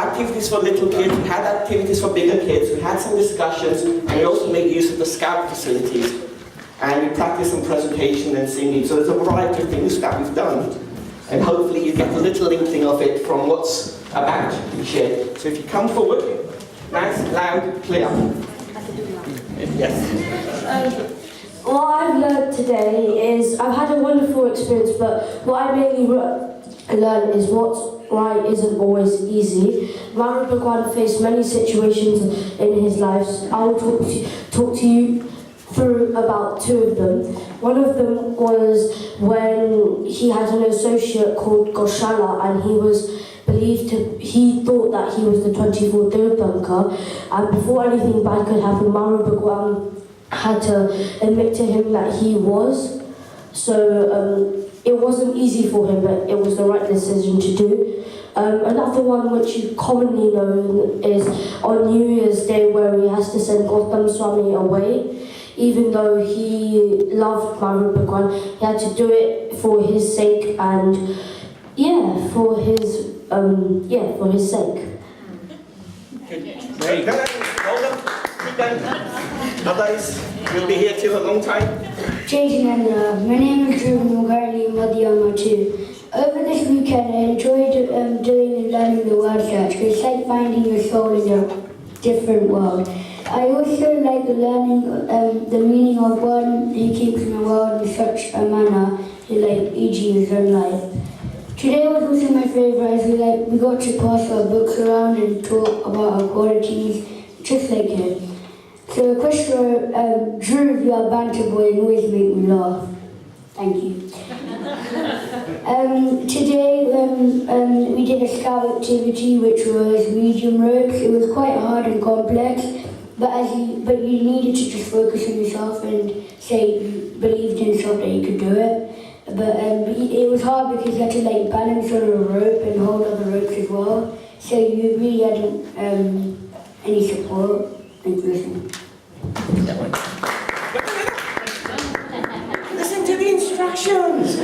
activities for little kids, we had activities for bigger kids, we had some discussions, and we also made use of the Scout facilities. And we practiced some presentation and singing, so there's a variety of things that we've done. And hopefully you get a little inkling of it from what's about to be shared. So if you come forward, nice, loud, clear. Yes. What I've learned today is I've had a wonderful experience, but what I mainly learned is what's right isn't always easy. Mara Bhagwan faced many situations in his life. I'll talk to you through about two of them. One of them was when he had an associate called Goshala, and he thought that he was the 24th Tirthankar, and before anything bad could happen, Mara Bhagwan had to admit to him that he was. So it wasn't easy for him, but it was the right decision to do. Another one which you commonly know is on New Year's Day, where he has to send Gautam Swami away. Even though he loved Mara Bhagwan, he had to do it for his sake and for his sake. Very good. Hold on. Keep going. Otherwise, you'll be here till a long time. Jai Jinendra, my name is Drew and I'm currently in Madhyama 2. Over this weekend, I enjoyed doing and learning the word search. It's like finding your soul in a different world. I also like learning the meaning of one he keeps in the world in such a manner, like e.g. his own life. Today was also my favourite as we got to pass our books around and talk about our qualities, just like him. So a question, Drew, you are a banter boy and always make me laugh. Thank you. Today we did a scout activity which was medium ropes. It was quite hard and complex, but you needed to just focus on yourself and say you believed in yourself that you could do it. But it was hard because you had to balance on a rope and hold other ropes as well. So you really hadn't any support. Thank you. Listen to the instructions.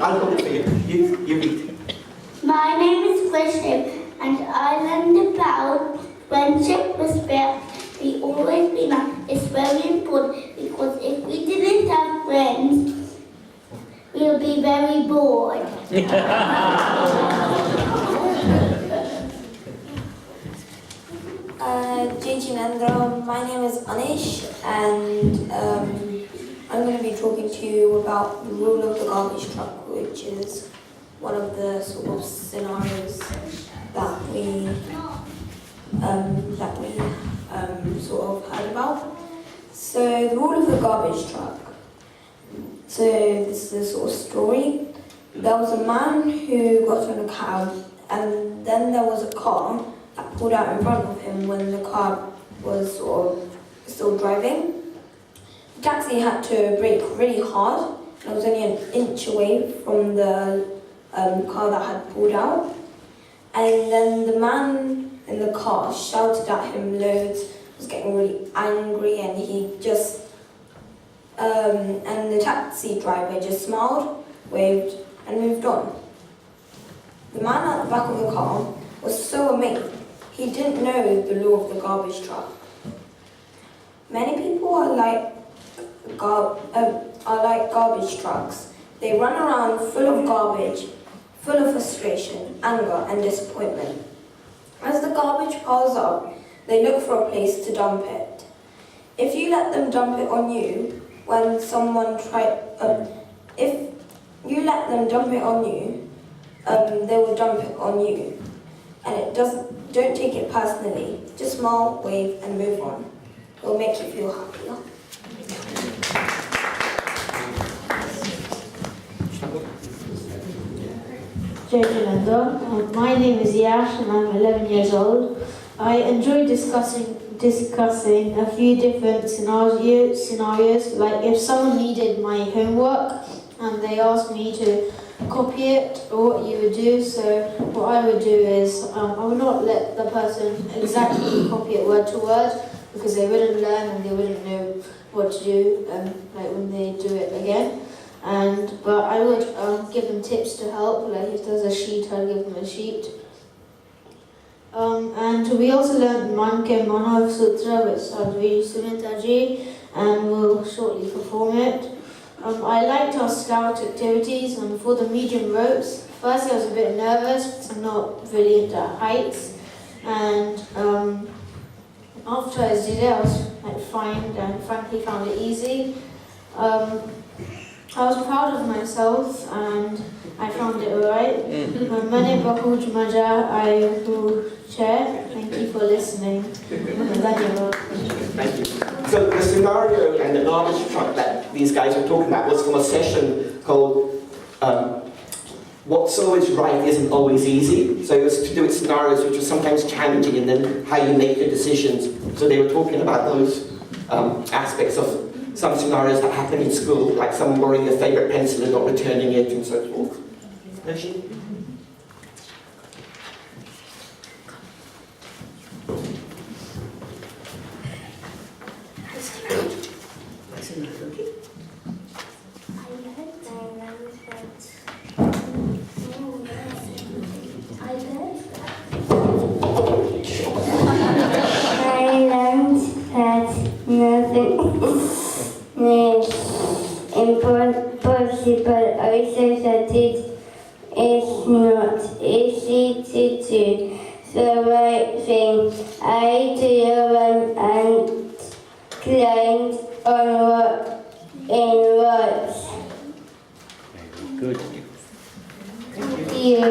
I'll hold it for you. You read. My name is Christian, and I learned about friendship, respect. We always be nice. It's very important because if we didn't have friends, we would be very bored. Jai Jinendra, my name is Anish, and I'm going to be talking to you about the rule of the garbage truck, which is one of the sort of scenarios that we sort of heard about. So the rule of the garbage truck. So this is a sort of story. There was a man who got on a cab, and then there was a car that pulled out in front of him when the car was sort of still driving. The taxi had to brake really hard, and it was only an inch away from the car that had pulled out. And then the man in the car shouted at him loads, was getting really angry, and he just, and the taxi driver just smiled, waved, and moved on. The man at the back of the car was so amazed. He didn't know the law of the garbage truck. Many people are like garbage trucks. They run around full of garbage, full of frustration, anger, and disappointment. As the garbage piles up, they look for a place to dump it. If you let them dump it on you, when someone if you let them dump it on you, they will dump it on you. And don't take it personally. Just smile, wave, and move on. It will make you feel happier. Jai Jinendra. My name is Yash and I'm 11 years old. I enjoy discussing a few different scenarios, like if someone needed my homework and they asked me to copy it, or what you would do. So what I would do is I would not let the person exactly copy it word to word, because they wouldn't learn and they wouldn't know what to do when they do it again. But I would give them tips to help, like if there's a sheet, I'd give them a sheet. And we also learned Manke Manav Sutra with Sadhvi Shilapiji, and we'll shortly perform it. I liked our scout activities, and for the medium ropes, first I was a bit nervous because I'm not really into heights, and after I did it I was fine and frankly found it easy. I was proud of myself and I found it alright. Mane Bahuj Maja, I will share. Thank you for listening. Thank you. So the scenario and the garbage truck that these guys were talking about was from a session called What's Always Right Isn't Always Easy. So it was to do with scenarios which are sometimes challenging and then how you make your decisions. So they were talking about those aspects of some scenarios that happen in school, like someone borrowing their favourite pencil and not returning it and so forth. Nashi? Impossible. I say that it is not easy to do the right thing. I do and climbed on in rocks. Good. Thank you.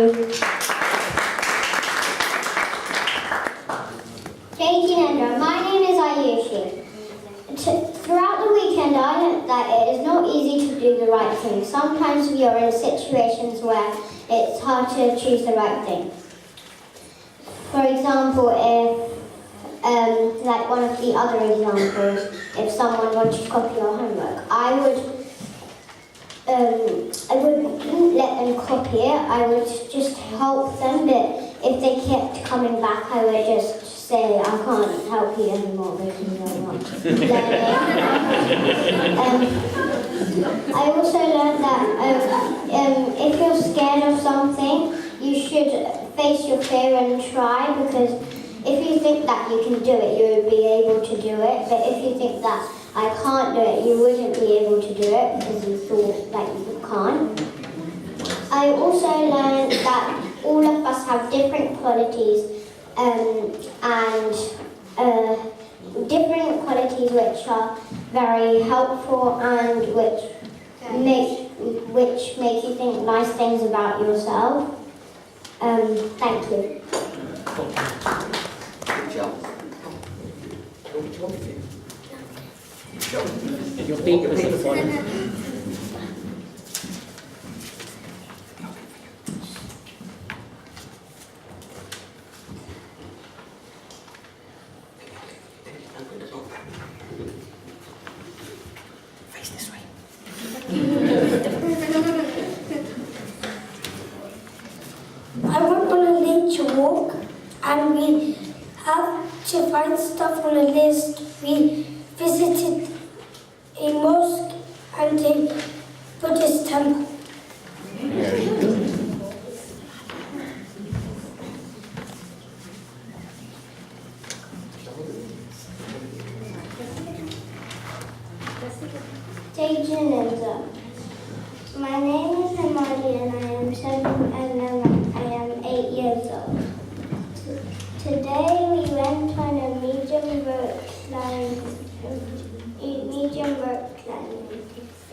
Thank you, Nandra. My name is Ayushi. Throughout the weekend, I learned that it is not easy to do the right thing. Sometimes we are in situations where it's hard to choose the right thing. For example, if, like one of the other examples, if someone wanted to copy your homework, I wouldn't let them copy it. I would just help them, but if they kept coming back, I would just say, I can't help you anymore because you're not learning. I also learned that if you're scared of something, you should face your fear and try, because if you think that you can do it, you would be able to do it. But if you think that I can't do it, you wouldn't be able to do it because you thought that you can't. I also learned that all of us have different qualities and different qualities which are very helpful and which make you think nice things about yourself. Thank you. Good job. Your papers are fine. Face this way. I went on a nature walk and we had to find stuff on a list. We visited a mosque and a Buddhist temple. Very good. Dejananda. My name is Hamadi and I am 7 and I am 8 years old. Today we went on a medium rope climbing.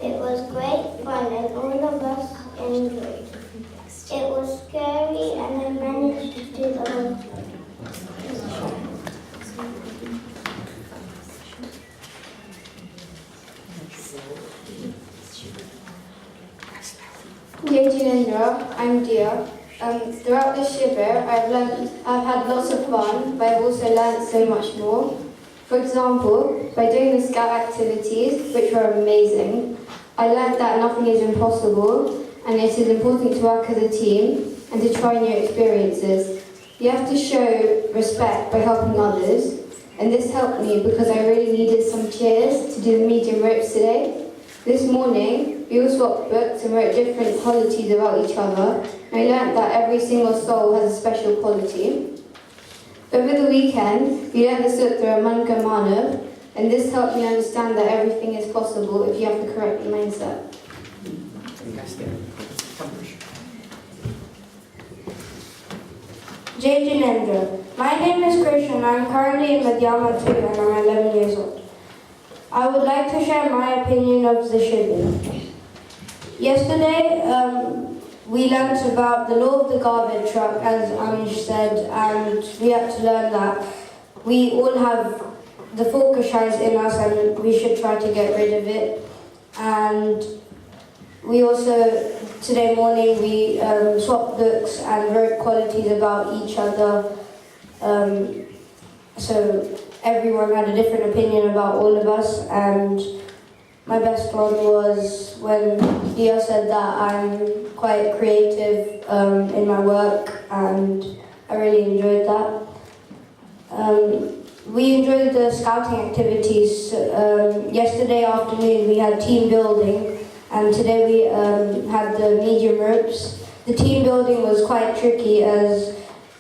It was great fun and all of us enjoyed. It was scary and I managed to do the whole thing. Dear Jinendra, I'm Dia. Throughout the Shibir, I've had lots of fun, but I've also learned so much more. For example, by doing the scout activities, which were amazing, I learned that nothing is impossible, and it is important to work as a team and to try new experiences. You have to show respect by helping others, and this helped me because I really needed some cheers to do the medium ropes today. This morning, we all swapped books and wrote different qualities about each other, and I learnt that every single soul has a special quality. Over the weekend, we learned the Sutra Manka Manav, and this helped me understand that everything is possible if you have the correct mindset. Jay Janendra. My name is Krishna. I'm currently in Madhyama 2 and I'm 11 years old. I would like to share my opinion of the Shibir. Yesterday, we learnt about the law of the garbage truck, as Amish said, and we had to learn that we all have the full kashais in us and we should try to get rid of it. And we also, today morning, we swapped books and wrote qualities about each other. So everyone had a different opinion about all of us, and my best one was when Dia said that I'm quite creative in my work, and I really enjoyed that. We enjoyed the scouting activities. Yesterday afternoon we had team building, and today we had the medium ropes. The team building was quite tricky as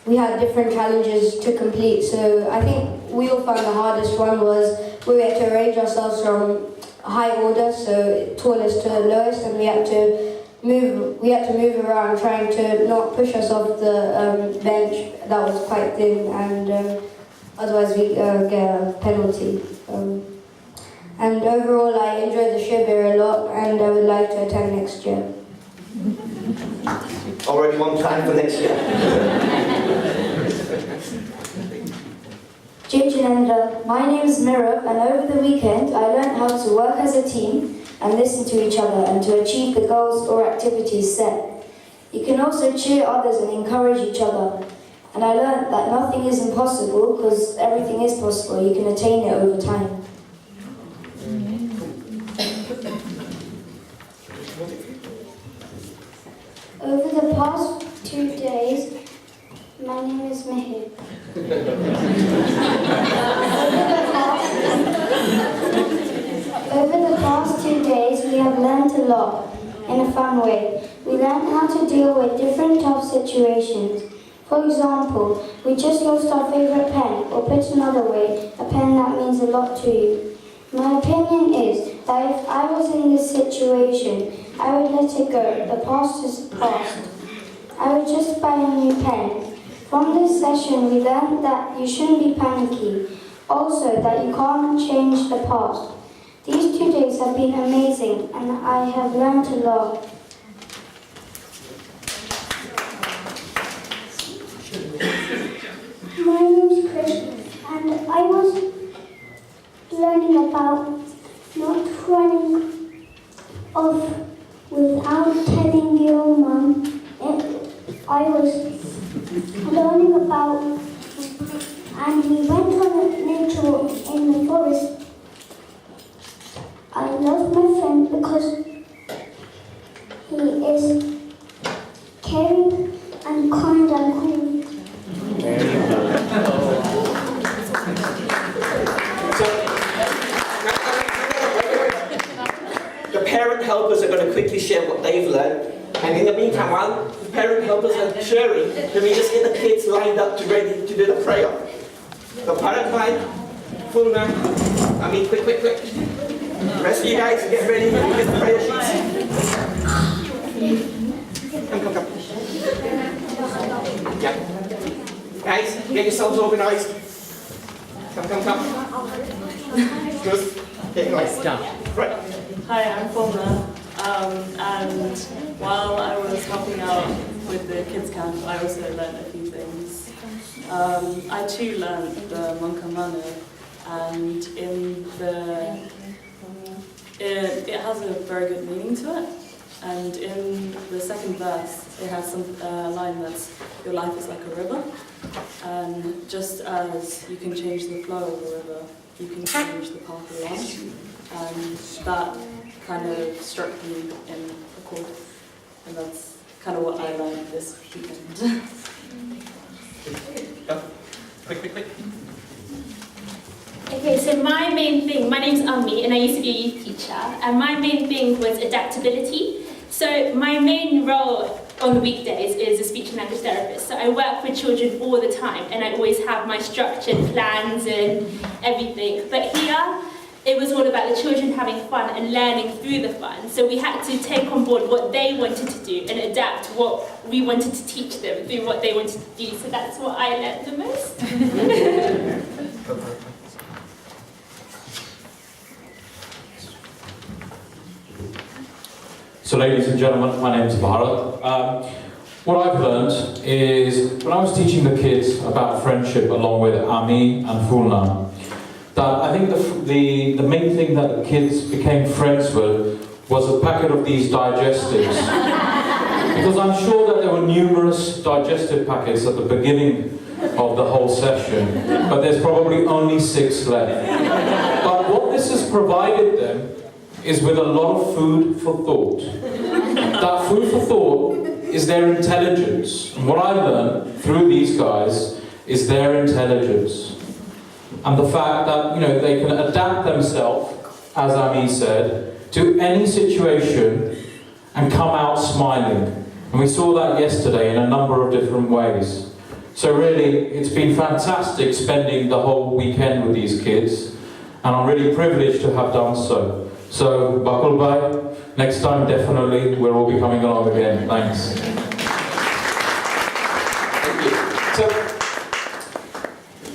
we had different challenges to complete, so I think we all found the hardest one was we had to arrange ourselves from high order, so tallest to lowest, and we had to move around trying to not push us off the bench that was quite thin, and otherwise we get a penalty. And overall I enjoyed the Shibir a lot, and I would like to attend next year. Already one plan for next year. Jay Janendra. My name is Mirav, and over the weekend I learned how to work as a team and listen to each other and to achieve the goals or activities set. You can also cheer others and encourage each other. And I learned that nothing is impossible because everything is possible. You can attain it over time. Over the past 2 days, my name is Mihir. Over the past 2 days, we have learned a lot in a fun way. We learned how to deal with different tough situations. For example, we just lost our favourite pen, or put another way, a pen that means a lot to you. My opinion is that if I was in this situation, I would let it go. The past is past. I would just buy a new pen. From this session, we learned that you shouldn't be panicky. Also, that you can't change the past. These 2 days have been amazing, and I have learned a lot. My name is Chris, and I was learning about not running off without telling your mum. I was learning about, and we went on a nature walk in the forest. I love my friend because he is caring and kind and cool. The parent helpers are going to quickly share what they've learned. And in the meantime, while the parent helpers are sharing, let me just get the kids lined up ready to do the prayer. The parent line, full now. I mean, quick. The rest of you guys, get ready to get the prayer sheets. Come. Yeah. Guys, get yourselves organized. Come. Good. Get nice. Right. Hi, I'm Formula. And while I was helping out with the kids camp, I also learned a few things. I too learned the Manka Manu, and it has a very good meaning to it. And in the second verse, it has some line that's, your life is like a river. And just as you can change the flow of a river, you can change the path of life. And that kind of struck me in a chord. And that's kind of what I learned this weekend. Quick. Okay, so my name's Ami, and I used to be a youth teacher, and my main thing was adaptability. So my main role on the weekdays is a speech and language therapist. So I work with children all the time, and I always have my structured plans and everything. But here, it was all about the children having fun and learning through the fun. So we had to take on board what they wanted to do and adapt what we wanted to teach them through what they wanted to do. So that's what I learned the most. So ladies and gentlemen, my name is Bharat. What I've learned is, when I was teaching the kids about friendship along with Ami and Fulna, that I think the main thing that the kids became friends with was a packet of these digestives. Because I'm sure that there were numerous digestive packets at the beginning of the whole session, but there's probably only 6 left. But what this has provided them is with a lot of food for thought. That food for thought is their intelligence. And what I learned through these guys is their intelligence. And the fact that, they can adapt themselves, as Ami said, to any situation and come out smiling. And we saw that yesterday in a number of different ways. So really, it's been fantastic spending the whole weekend with these kids, and I'm really privileged to have done so. So, Bakul Bhai, next time definitely we'll all be coming along again. Thanks. Thank you. So,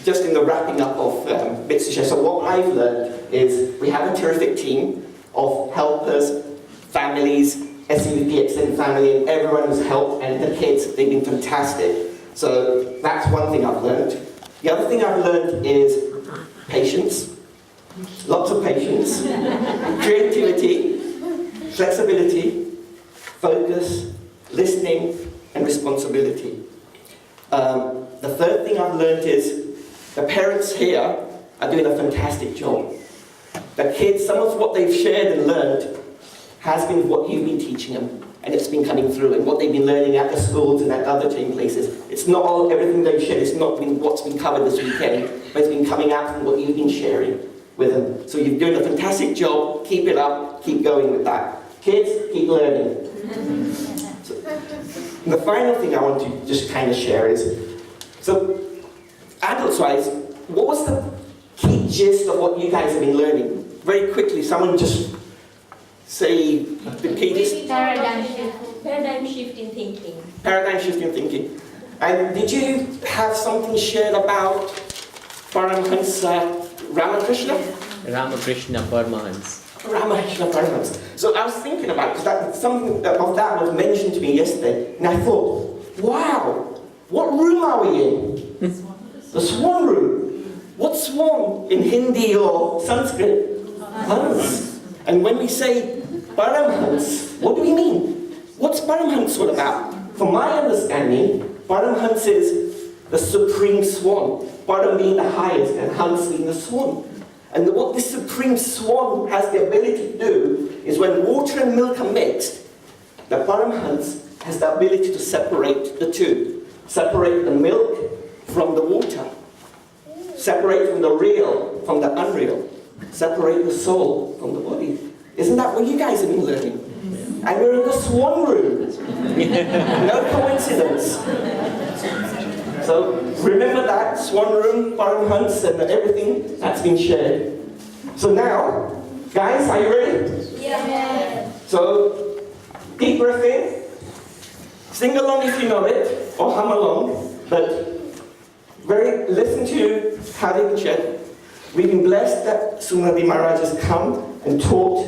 just in the wrapping up of bits to share, so what I've learned is we have a terrific team of helpers, families, SCVP extended family, and everyone who's helped, and the kids, they've been fantastic. So that's one thing I've learned. The other thing I've learned is patience. Lots of patience, creativity, flexibility, focus, listening, and responsibility. The third thing I've learned is the parents here are doing a fantastic job. The kids, some of what they've shared and learned has been what you've been teaching them, and it's been coming through, and what they've been learning at the schools and at other training places. It's not all everything they've shared, it's not been what's been covered this weekend, but it's been coming out from what you've been sharing with them. So you're doing a fantastic job, keep it up, keep going with that. Kids, keep learning. So, the final thing I want to just kind of share is, so adults-wise, what was the key gist of what you guys have been learning? Very quickly, someone just say the key gist. Paradigm shift in thinking. Paradigm shift in thinking. And did you have something shared about Paramahansa Ramakrishna? Ramakrishna Paramahansa. Ramakrishna Paramahansa. So I was thinking about it, because something of that was mentioned to me yesterday, and I thought, wow, what room are we in? The Swan room. What's Swan in Hindi or Sanskrit? Hans. And when we say Paramhans, what do we mean? What's Paramhans all about? From my understanding, Paramhans is the supreme swan. Param being the highest and Hans being the swan. And what this supreme swan has the ability to do is when water and milk are mixed, the Paramhans has the ability to separate the two. Separate the milk from the water. Separate from the real from the unreal. Separate the soul from the body. Isn't that what you guys have been learning? And we're in the Swan room. No coincidence. So remember that, Swan room, Paramhans, and everything that's been shared. So now, guys, are you ready? Yeah. So, deep breath in. Sing along if you know it, or hum along. But listen to how they share. We've been blessed that Sunadi Maharaj has come and taught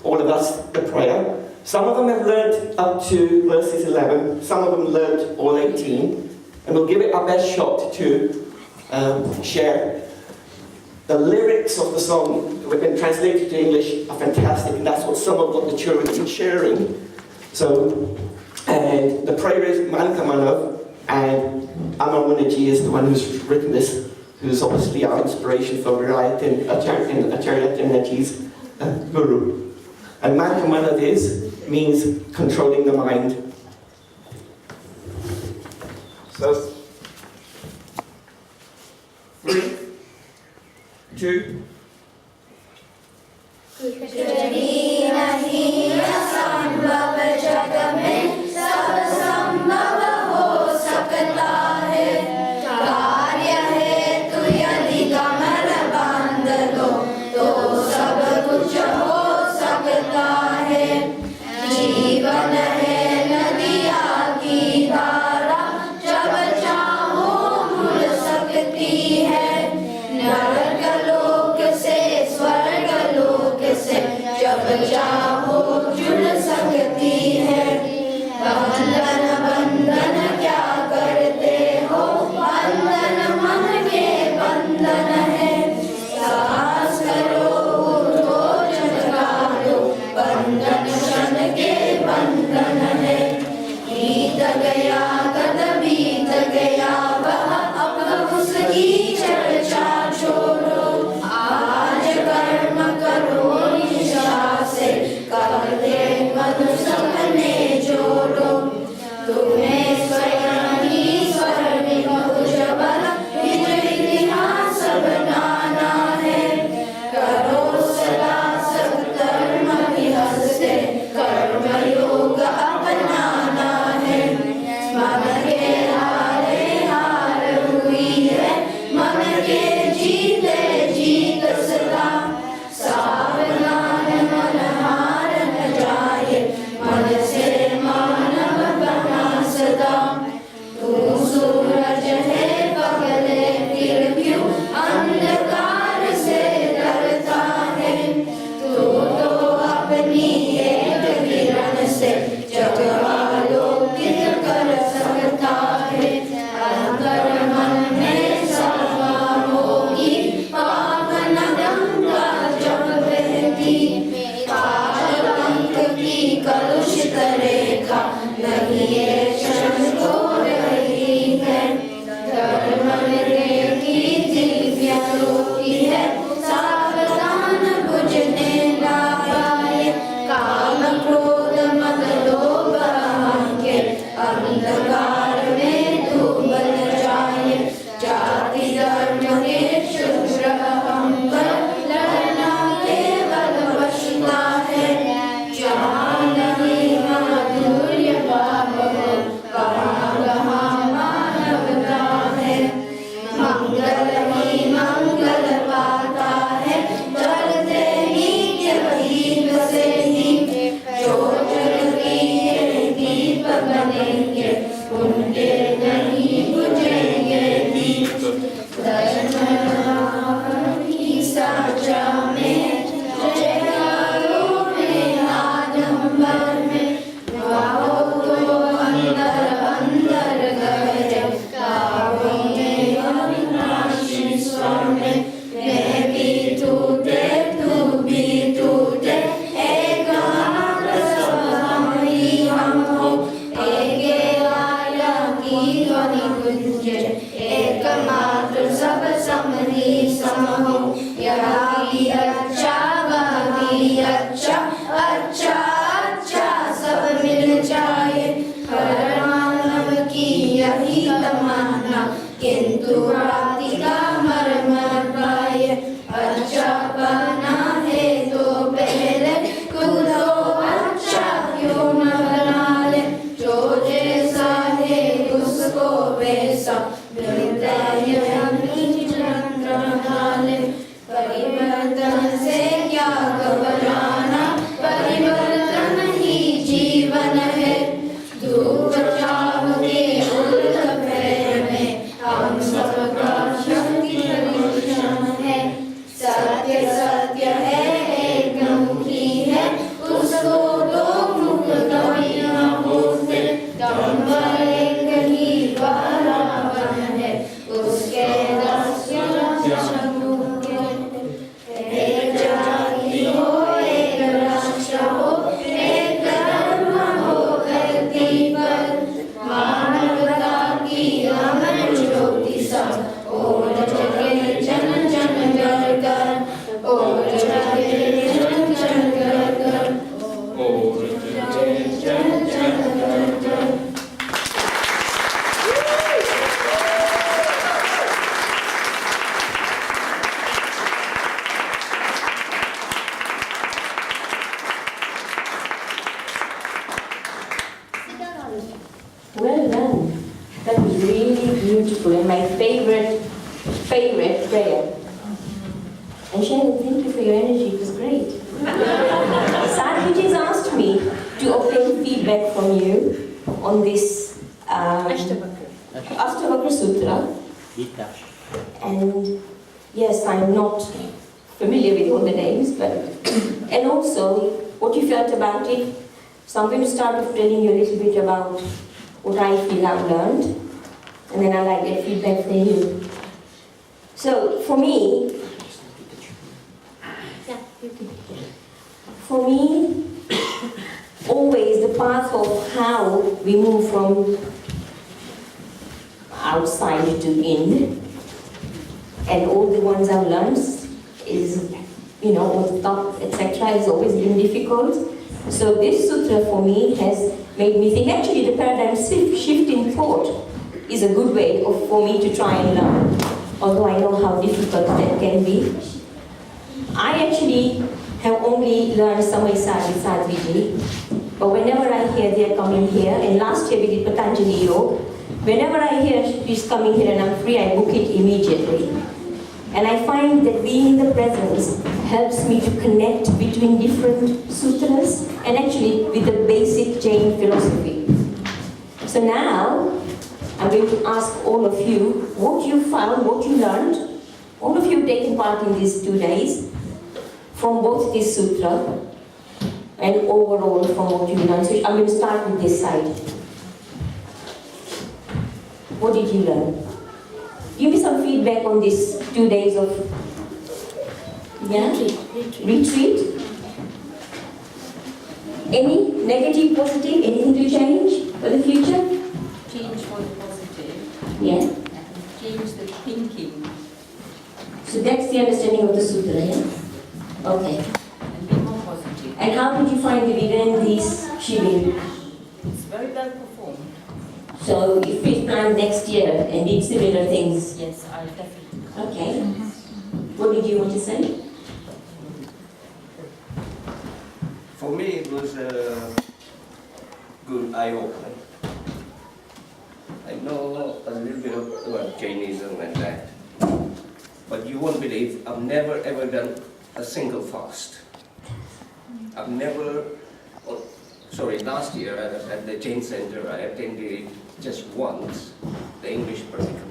all of us the prayer. Some of them have learned up to verses 11, some of them learned all 18, and we'll give it our best shot to share. The lyrics of the song, which have been translated to English, are fantastic, and that's what some of what the children have been sharing. So, and the prayer is Manka Manav, and Amar Munaji is the one who's written this, who's obviously our inspiration for Virayat and Acharya Naji's guru. And Manka Manav means controlling the mind. So, 3, 2. Kuchadi nahi asan bab jag mein sab Well done. That was really beautiful and my favorite prayer. And Shannon, thank you for your energy, it was great. Sadhvi has asked me to obtain feedback from you on this Ashtavakra Sutra. And yes, I'm not familiar with all the names, but and also what you felt about it. So I'm going to start off telling you a little bit about what I feel I've learned, and then I'd like to get feedback from you. So for me, always the path of how we move from outside to in, and all the ones I've learned is, all the top, etc., has always been difficult. So this sutra for me has made me think, actually the paradigm shift in thought is a good way for me to try and learn, although I know how difficult that can be. I actually have only learned Samaya with Sadhviji, but whenever I hear they're coming here, and last year we did Patanjali Yoga, whenever I hear she's coming here and I'm free, I book it immediately. And I find that being in the presence helps me to connect between different sutras and actually with the basic Jain philosophy. So now, I'm going to ask all of you what you found, what you learned. All of you have taken part in these 2 days from both this sutra and overall from what you learned. So I'm going to start with this side. What did you learn? Give me some feedback on this 2 days of retreat. Any negative, positive, anything to change for the future? Change for the positive. Yeah. Change the thinking. So that's the understanding of the sutra, yeah? Okay. And be more positive. And how did you find the Vivekananda's Shibir? It's very well performed. So if we plan next year and did similar things? Yes, I'll definitely. Okay. What did you want to say? For me, it was a good eye-opener. I know a little bit about Jainism and that, but you won't believe I've never ever done a single fast. I've never, last year at the Jain Center I attended just once the English particle.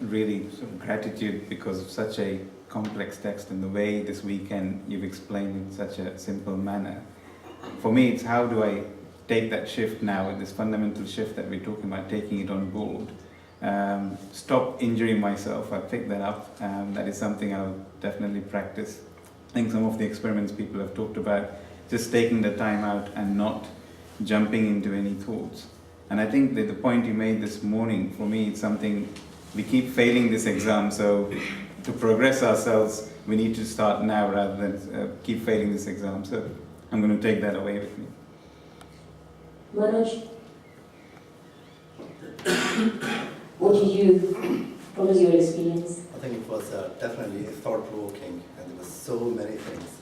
really sort of gratitude because of such a complex text and the way this weekend you've explained in such a simple manner. For me, it's how do I take that shift now, this fundamental shift that we're talking about, taking it on board. Stop injuring myself. I picked that up. That is something I'll definitely practice. I think some of the experiments people have talked about, just taking the time out and not jumping into any thoughts. And I think that the point you made this morning, for me, it's something, we keep failing this exam, so to progress ourselves, we need to start now rather than keep failing this exam. So I'm going to take that away with me. Manoj, what was your experience? I think it was definitely thought-provoking, and there were so many things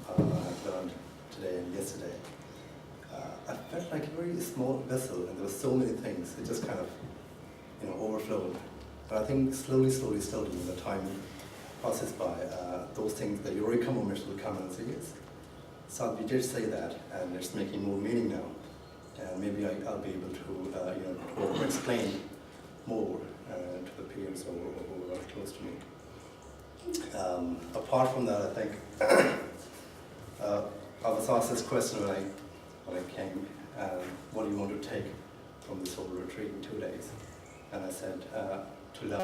I've learned today and yesterday. I felt like a very small vessel, and there were so many things. It just kind of, overflowed. But I think slowly, when the time passes by, those things, the eureka moments will come and say, yes, Sadhvi did say that, and it's making more meaning now. And maybe I'll be able to, explain more to the peers who are close to me. Apart from that, I think I was asked this question when I came, what do you want to take from this whole retreat in 2 days? And I said, to learn.